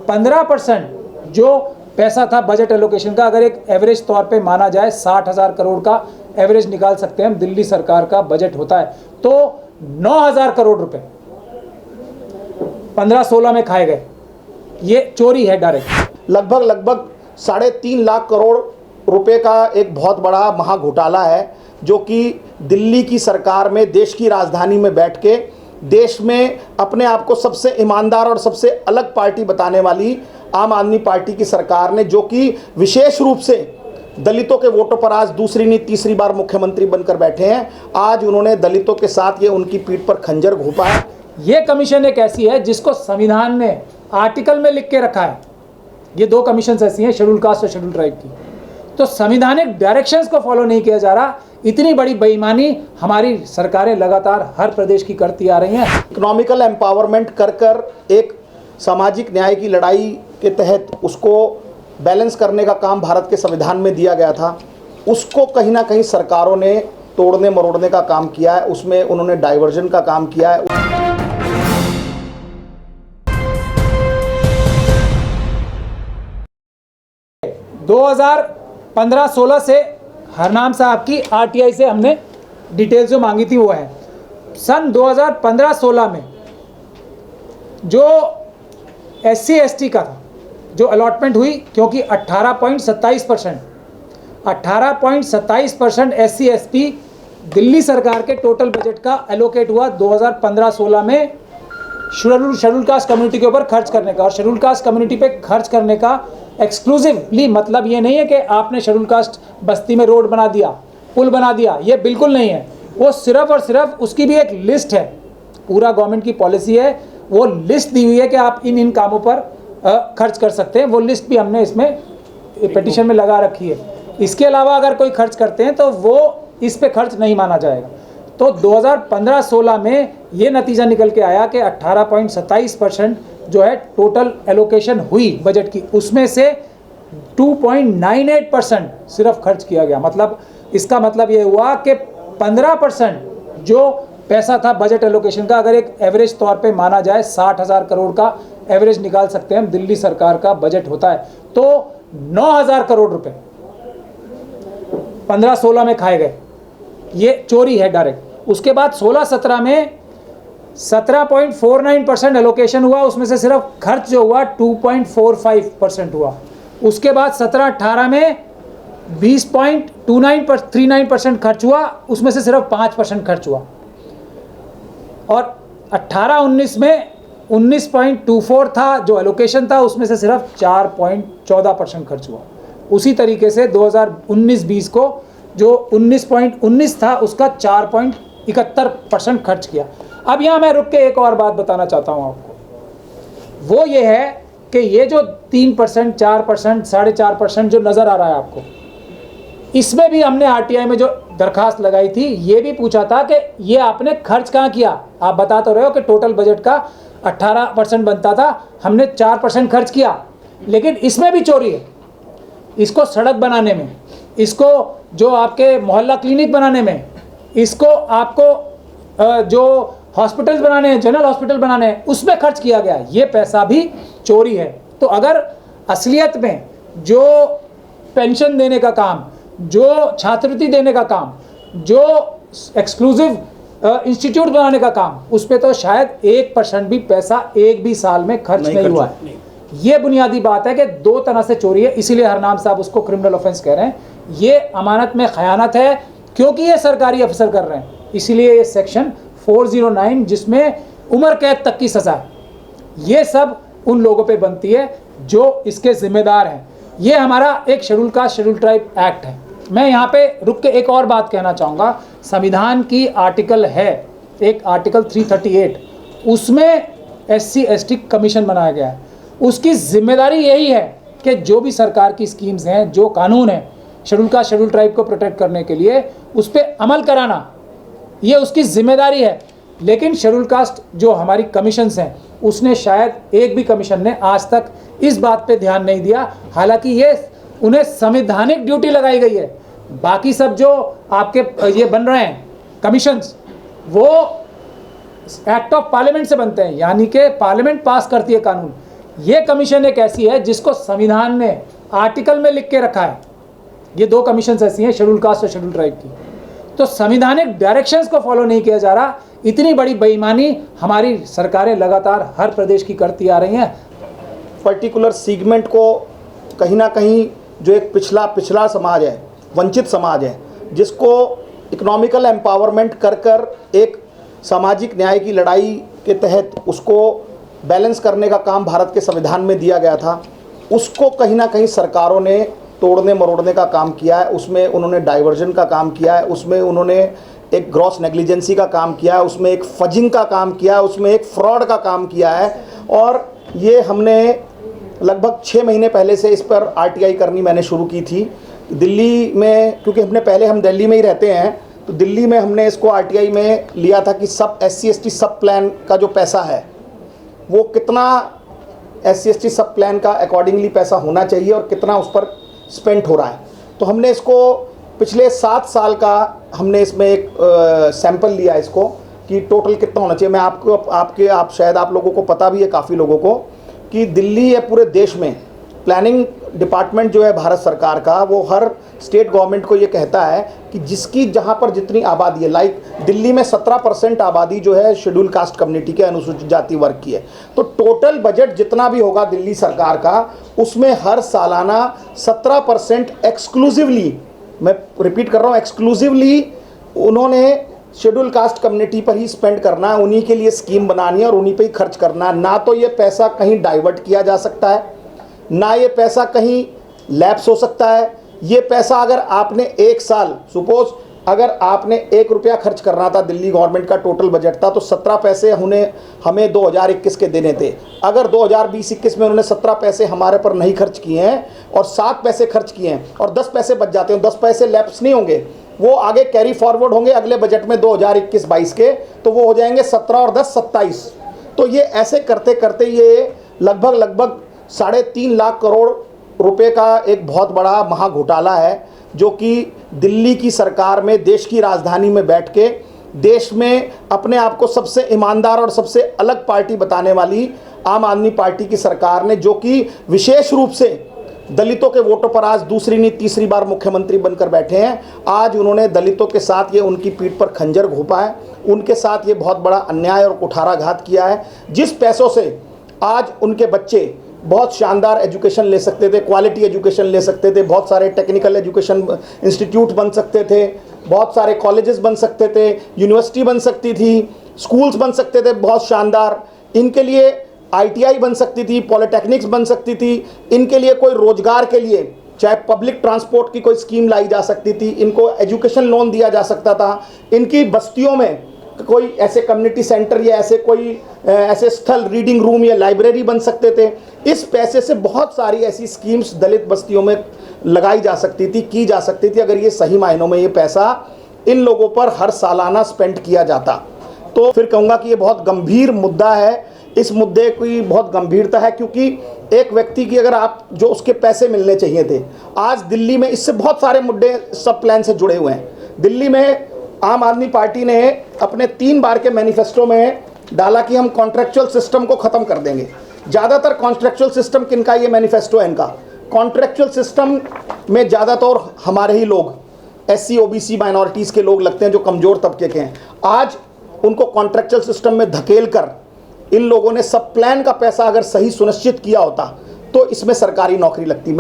15% जो पैसा था बजट एलोकेशन का, अगर एक एवरेज तौर पे माना जाए 60,000 करोड़ का एवरेज निकाल सकते हैं हम, दिल्ली सरकार का बजट होता है, तो 9,000 करोड़ रुपए 15-16 में खाए गए। ये चोरी है डायरेक्ट। लगभग 3.5 लाख करोड़ रुपए का एक बहुत बड़ा महा घोटाला है, जो कि दिल्ली की सरकार में, देश की राजधानी में बैठ के देश में अपने आप को सबसे ईमानदार और सबसे अलग पार्टी बताने वाली आम आदमी पार्टी की सरकार ने, जो कि विशेष रूप से दलितों के वोटों पर आज दूसरी नहीं तीसरी बार मुख्यमंत्री बनकर बैठे हैं, आज उन्होंने दलितों के साथ ये उनकी पीठ पर खंजर घोंपा है। ये कमीशन एक ऐसी है जिसको संविधान में आर्टिकल में लिख के रखा है। ये दो कमीशन ऐसी हैं, शेड्यूल कास्ट और शेड्यूल ट्राइब की, तो संवैधानिक डायरेक्शंस को फॉलो नहीं किया जा रहा। इतनी बड़ी बेईमानी हमारी सरकारें लगातार हर प्रदेश की करती आ रही हैं। इकोनॉमिकल एम्पावरमेंट कर एक सामाजिक न्याय की लड़ाई के तहत उसको बैलेंस करने का काम भारत के संविधान में दिया गया था, उसको कहीं ना कहीं सरकारों ने तोड़ने मरोड़ने का काम किया है, उसमें उन्होंने डाइवर्जन का काम किया है। 2015-16 से हरनाम साहब की आरटीआई से हमने डिटेल्स जो मांगी थी वो है। सन 2015-16 में जो SC ST का था, जो अलॉटमेंट हुई, क्योंकि 18.27% SC ST दिल्ली सरकार के टोटल बजट का एलोकेट हुआ 2015-16 में शेड्यूल कास्ट कम्युनिटी के ऊपर खर्च करने का। और शेड्यूल कास्ट कम्युनिटी पे खर्च करने का एक्सक्लूसिवली मतलब ये नहीं है कि आपने शेड्यूल कास्ट बस्ती में रोड बना दिया, पुल बना दिया, ये बिल्कुल नहीं है। वो सिर्फ और सिर्फ उसकी भी एक लिस्ट है, पूरा गवर्नमेंट की पॉलिसी है, वो लिस्ट दी हुई है कि आप इन कामों पर खर्च कर सकते हैं। वो लिस्ट भी हमने इसमें पिटीशन में लगा रखी है। इसके अलावा अगर कोई खर्च करते हैं तो वो इस पे खर्च नहीं माना जाएगा। तो 2015-16 में ये नतीजा निकल के आया कि 18.27% जो है टोटल एलोकेशन हुई बजट की, उसमें से 2.98% सिर्फ खर्च किया गया। मतलब इसका मतलब ये हुआ कि 15% जो पैसा था बजट एलोकेशन का, अगर एक एवरेज तौर पे माना जाए 60,000 करोड़ का एवरेज निकाल सकते हैं हम, दिल्ली सरकार का बजट होता है, तो 9,000 करोड़ रुपए 15-16 में खाए गए। ये चोरी है डायरेक्ट। उसके बाद 16-17 में 17.49% एलोकेशन हुआ, उसमें से सिर्फ खर्च जो हुआ 2.45% हुआ। उसके बाद 17-18 में 20.39% खर्च हुआ, उसमें से सिर्फ 5% खर्च हुआ। और 18-19 में 19.24 था जो एलोकेशन था, उसमें से सिर्फ 4.14% खर्च हुआ। उसी तरीके से 2019-20 को जो 19.19 था उसका 4.71% खर्च किया। अब यहाँ मैं रुक के एक और बात बताना चाहता हूँ आपको, वो ये है कि ये जो 3%, 4%, 4.5% जो नज़र आ रहा है आपको, इसमें भी हमने आरटीआई में जो दरखास्त लगाई थी ये भी पूछा था कि ये आपने खर्च कहाँ किया। आप बता तो रहे हो कि टोटल बजट का 18% बनता था, हमने 4% खर्च किया, लेकिन इसमें भी चोरी है। इसको सड़क बनाने में, इसको जो आपके मोहल्ला क्लिनिक बनाने में, इसको आपको जो हॉस्पिटल्स बनाने हैं, जनरल हॉस्पिटल बनाने हैं, उसमें खर्च किया गया। ये पैसा भी चोरी है। तो अगर असलियत में जो पेंशन देने का काम, जो छात्रवृत्ति देने का काम, जो एक्सक्लूसिव इंस्टीट्यूट बनाने का काम, उस पर तो शायद 1% भी पैसा एक भी साल में खर्च नहीं हुआ है। ये बुनियादी बात है कि दो तरह से चोरी है, इसीलिए हरनाम साहब उसको क्रिमिनल ऑफेंस कह रहे हैं। ये अमानत में खयानत है, क्योंकि ये सरकारी अफसर कर रहे हैं, इसीलिए ये सेक्शन 409 जिसमें उम्र कैद तक की सज़ा है, ये सब उन लोगों पे बनती है जो इसके जिम्मेदार हैं। ये हमारा एक schedule caste schedule tribe act है। मैं यहाँ पे रुक के एक और बात कहना चाहूँगा। संविधान की आर्टिकल है, एक आर्टिकल 338, उसमें SC ST कमीशन बनाया गया है। उसकी जिम्मेदारी यही है कि जो भी सरकार की स्कीम्स हैं, जो कानून है शेड्यूल कास्ट शेड्यूल ट्राइब को प्रोटेक्ट करने के लिए, उस पर अमल कराना, ये उसकी जिम्मेदारी है। लेकिन शेड्यूल कास्ट जो हमारी कमीशंस हैं, उसने शायद एक भी कमीशन ने आज तक इस बात पे ध्यान नहीं दिया, हालांकि ये उन्हें संवैधानिक ड्यूटी लगाई गई है। बाकी सब जो आपके ये बन रहे हैं कमीशंस, वो एक्ट ऑफ पार्लियामेंट से बनते हैं, यानी कि पार्लियामेंट पास करती है कानून। ये कमीशन एक ऐसी है जिसको संविधान में आर्टिकल में लिख के रखा है। ये दो कमीशन ऐसी हैं, शेड्यूल कास्ट और शेड्यूल ट्राइब की। तो संविधानिक डायरेक्शंस को फॉलो नहीं किया जा रहा। इतनी बड़ी बेईमानी हमारी सरकारें लगातार हर प्रदेश की करती आ रही हैं। पर्टिकुलर सीगमेंट को कहीं ना कहीं जो एक पिछला समाज है, वंचित समाज है, जिसको इकोनॉमिकल एम्पावरमेंट कर कर एक सामाजिक न्याय की लड़ाई के तहत उसको बैलेंस करने का काम भारत के संविधान में दिया गया था, उसको कहीं ना कहीं सरकारों ने तोड़ने मरोड़ने का काम किया है। उसमें उन्होंने डाइवर्जन का काम किया है, उसमें उन्होंने एक ग्रॉस नेग्लिजेंसी का काम किया है, उसमें एक फजिंग का काम किया है, उसमें एक फ्रॉड का काम किया है। और ये हमने लगभग 6 महीने पहले से इस पर आरटीआई करनी मैंने शुरू की थी दिल्ली में, क्योंकि हम दिल्ली में ही रहते हैं। तो दिल्ली में हमने इसको आरटीआई में लिया था कि सब SC/ST सब प्लान का जो पैसा है वो कितना SC/ST सब प्लान का अकॉर्डिंगली पैसा होना चाहिए और कितना उस पर स्पेंड हो रहा है। तो हमने इसको पिछले 7 साल का हमने इसमें एक सैंपल लिया इसको कि टोटल कितना होना चाहिए। मैं आप शायद आप लोगों को पता भी है, काफ़ी लोगों को, कि दिल्ली या पूरे देश में प्लानिंग डिपार्टमेंट जो है भारत सरकार का, वो हर स्टेट गवर्नमेंट को ये कहता है कि जिसकी जहाँ पर जितनी आबादी है, लाइक दिल्ली में 17% आबादी जो है शेड्यूल कास्ट कम्युनिटी के, अनुसूचित जाति वर्ग की है। तो टोटल बजट जितना भी होगा दिल्ली सरकार का, उसमें हर सालाना 17% एक्सक्लूसिवली, मैं रिपीट कर रहा हूँ, एक्सक्लूसिवली उन्होंने शेड्यूल कास्ट कम्युनिटी पर ही स्पेंड करना है, उन्हीं के लिए स्कीम बनानी है और उन्हीं पे ही खर्च करना है। ना तो ये पैसा कहीं डाइवर्ट किया जा सकता है, ना ये पैसा कहीं लैप्स हो सकता है। ये पैसा अगर आपने एक साल, सपोज अगर आपने 1 रुपया खर्च करना था, दिल्ली गवर्नमेंट का टोटल बजट था, तो 17 पैसे हमें 2021 के देने थे। अगर 2020-21 में उन्होंने 17 पैसे हमारे पर नहीं खर्च किए हैं और 7 पैसे खर्च किए हैं और 10 पैसे बच जाते हैं, 10 पैसे लैप्स नहीं होंगे, वो आगे कैरी फॉरवर्ड होंगे अगले बजट में 2021-22 के, तो वो हो जाएंगे 17 और 10 27। तो ये ऐसे करते करते ये लगभग 3.5 लाख करोड़ रुपए का एक बहुत बड़ा महाघोटाला है, जो कि दिल्ली की सरकार में, देश की राजधानी में बैठ के देश में अपने आप को सबसे ईमानदार और सबसे अलग पार्टी बताने वाली आम आदमी पार्टी की सरकार ने, जो कि विशेष रूप से दलितों के वोटों पर आज दूसरी नहीं तीसरी बार मुख्यमंत्री बनकर बैठे हैं, आज उन्होंने दलितों के साथ ये उनकी पीठ पर खंजर घोंपा है, उनके साथ ये बहुत बड़ा अन्याय और कुठाराघात किया है। जिस पैसों से आज उनके बच्चे बहुत शानदार एजुकेशन ले सकते थे, क्वालिटी एजुकेशन ले सकते थे, बहुत सारे टेक्निकल एजुकेशन इंस्टीट्यूट बन सकते थे, बहुत सारे कॉलेजेस बन सकते थे, यूनिवर्सिटी बन सकती थी, स्कूल्स बन सकते थे बहुत शानदार, इनके लिए ITI बन सकती थी, पॉलिटेक्निक्स बन सकती थी, इनके लिए कोई रोजगार के लिए चाहे पब्लिक ट्रांसपोर्ट की कोई स्कीम लाई जा सकती थी, इनको एजुकेशन लोन दिया जा सकता था, इनकी बस्तियों में कोई ऐसे कम्युनिटी सेंटर या ऐसे स्थल, रीडिंग रूम या लाइब्रेरी बन सकते थे। इस पैसे से बहुत सारी ऐसी स्कीम्स दलित बस्तियों में लगाई जा सकती थी, की जा सकती थी, अगर ये सही मायनों में ये पैसा इन लोगों पर हर सालाना स्पेंड किया जाता। तो फिर कहूँगा कि ये बहुत गंभीर मुद्दा है। इस मुद्दे की बहुत गंभीरता है, क्योंकि एक व्यक्ति की अगर आप जो उसके पैसे मिलने चाहिए थे, आज दिल्ली में इससे बहुत सारे मुद्दे सब प्लान से जुड़े हुए हैं। दिल्ली में आम आदमी पार्टी ने अपने 3 बार के मैनिफेस्टो में डाला कि हम कॉन्ट्रेक्चुअल सिस्टम को ख़त्म कर देंगे। ज़्यादातर कॉन्ट्रेक्चुअल सिस्टम किनका, ये मैनिफेस्टो है इनका। कॉन्ट्रेक्चुअल सिस्टम में ज़्यादातर हमारे ही लोग, SC OBC माइनॉरिटीज़ के लोग लगते हैं, जो कमज़ोर तबके के हैं। आज उनको कॉन्ट्रेक्चुअल सिस्टम में धकेल कर इन लोगों ने सब प्लान का पैसा अगर सही सुनिश्चित किया होता तो इसमें सरकारी नौकरी लगती।